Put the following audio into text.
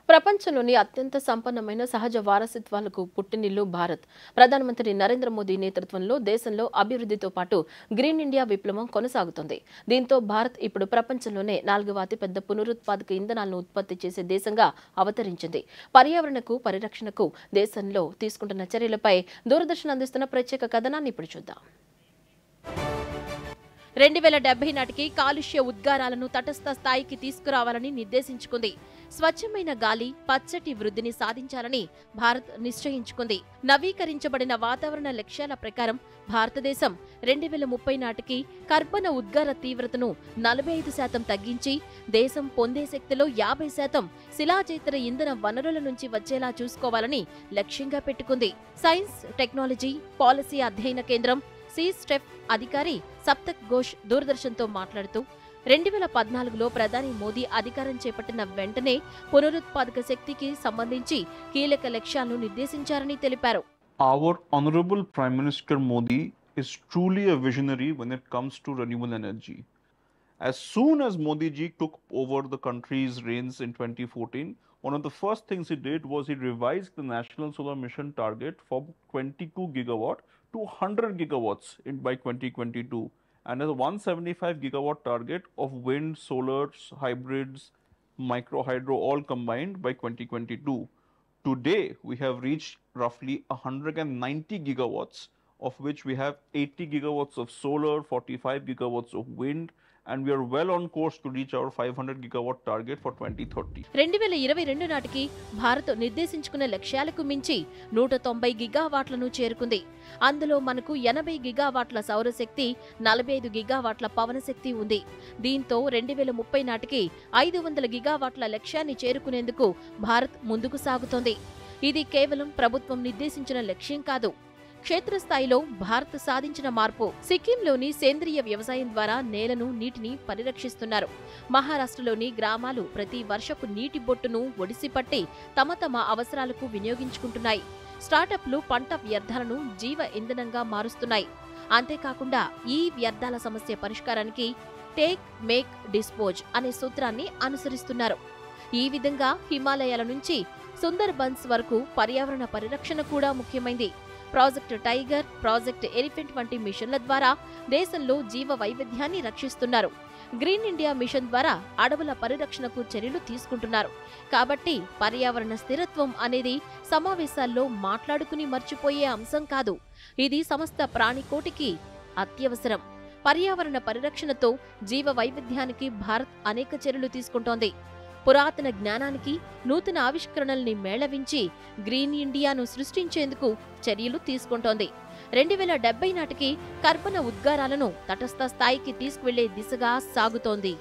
ప్రపంచంలోని అత్యంత సంపన్నమైన సహజ వారసత్వాలకు పుట్టినిల్లు భారత్. ప్రధానమంత్రి నరేంద్ర మోదీ నేతృత్వంలో దేశంలో అభివృద్ధితో పాటు గ్రీన్ ఇండియా విప్లవం కొనసాగుతుంది. దీంతో భారత్ ఇప్పుడు ప్రపంచంలోనే 4వ అతిపెద్ద పునరుత్పాదక ఇంధనాలను ఉత్పత్తి చేసే దేశంగా అవతరించింది. పర్యావరణకు పరిరక్షణకు దేశంలో తీసుకుంటున్న చర్యలపై దూరదర్శన్ అందిస్తున్న ప్రత్యేక కథనాన్ని ఇప్పుడు చూద్దాం. 2070 నాటికి కాలుష్య ఉద్గారాలను తటస్థ స్థాయికి తీసుకురావాలని నిర్దేశించుకుంది. స్వచ్ఛమైన గాలి, పచ్చటి వృద్ధిని సాధించాలని భారత్ నిశ్చయించుకుంది. నవీకరించబడిన వాతావరణ లక్ష్యాల ప్రకారం భారతదేశం 2030 నాటికి కర్బన ఉద్గార తీవ్రతను 45% తగ్గించి దేశం పొందే శక్తిలో 50% శిలాజేతర ఇంధన వనరుల నుంచి వచ్చేలా చూసుకోవాలని లక్ష్యంగా పెట్టుకుంది. సైన్స్, టెక్నాలజీ, పాలసీ అధ్యయన కేంద్రం సీస్టెఫ్ అధికారి సప్తక్ ఘోష్ దూరదర్శన్తో మాట్లాడుతూ 2014లో ప్రధాని మోదీ అధికారం చేపట్టిన వెంటనే పునరుత్పాదక శక్తికి సంబంధించి కీలక లక్ష్యాలను నిర్దేశించారని తెలిపారు. Our Honorable Prime Minister Modi is truly a visionary when it comes to renewable energy. As soon as Modi ji took over the country's reins in 2014, one of the first things he did was he revised the National Solar Mission target from 22 gigawatt to 100 gigawatts by 2022, and as a 175 gigawatt target of wind, solars, hybrids, micro hydro all combined by 2022. Today, we have reached roughly 190 gigawatts, of which we have 80 gigawatts of solar, 45 gigawatts of wind, and we are well on course to reach our 500 gigawatt target for 2030. 2022 నాటికి భారత్ నిర్దేశించుకున్న లక్ష్యాలకు మించి 190 గిగావాట్లను చేరుకుంది. అందులో మనకు 80 గిగావాట్ల సౌరశక్తి, 45 గిగావాట్ల పవన శక్తి ఉంది. దీంతో 2030 నాటికి 500 గిగావాట్ల లక్ష్యాన్ని చేరుకునేందుకు భారత్ ముందుకు సాగుతోంది. ఇది కేవలం ప్రభుత్వం నిర్దేశించిన లక్ష్యం కాదు, క్షేత్రస్థాయిలో భారత్ సాధించిన మార్పు. సిక్కింలోని సేంద్రియ వ్యవసాయం ద్వారా నేలను, నీటిని పరిరక్షిస్తున్నారు. మహారాష్ట్రలోని గ్రామాలు ప్రతి వర్షపు నీటి బొట్టును ఒడిసిపట్టి తమ అవసరాలకు వినియోగించుకుంటున్నాయి. స్టార్టప్లు పంట వ్యర్థాలను జీవ ఇంధనంగా మారుస్తున్నాయి. అంతేకాకుండా ఈ వ్యర్థాల సమస్య పరిష్కారానికి టేక్, మేక్, డిస్పోజ్ అనే సూత్రాన్ని అనుసరిస్తున్నారు. ఈ విధంగా హిమాలయాల నుంచి సుందర్బన్స్ వరకు పర్యావరణ పరిరక్షణ కూడా ముఖ్యమైంది. ప్రాజెక్ట్ టైగర్, ప్రాజెక్ట్ ఎలిఫెంట్ వంటి మిషన్ల ద్వారా దేశంలో జీవ వైవిధ్యాన్ని రక్షిస్తున్నారు. గ్రీన్ ఇండియా మిషన్ ద్వారా అడవుల పరిరక్షణకు చర్యలు తీసుకుంటున్నారు. కాబట్టి పర్యావరణ స్థిరత్వం అనేది సమావేశాల్లో మాట్లాడుకుని మర్చిపోయే అంశం కాదు, ఇది సమస్త ప్రాణికోటికి అత్యవసరం. పర్యావరణ పరిరక్షణతో జీవ వైవిధ్యానికి భారత్ అనేక చర్యలు తీసుకుంటోంది. పురాతన జ్ఞానానికి నూతన ఆవిష్కరణల్ని మేళవించి గ్రీన్ ఇండియాను సృష్టించేందుకు చర్యలు తీసుకుంటోంది. 2070 నాటికి కర్బన ఉద్గారాలను తటస్థ స్థాయికి తీసుకువెళ్లే దిశగా సాగుతోంది.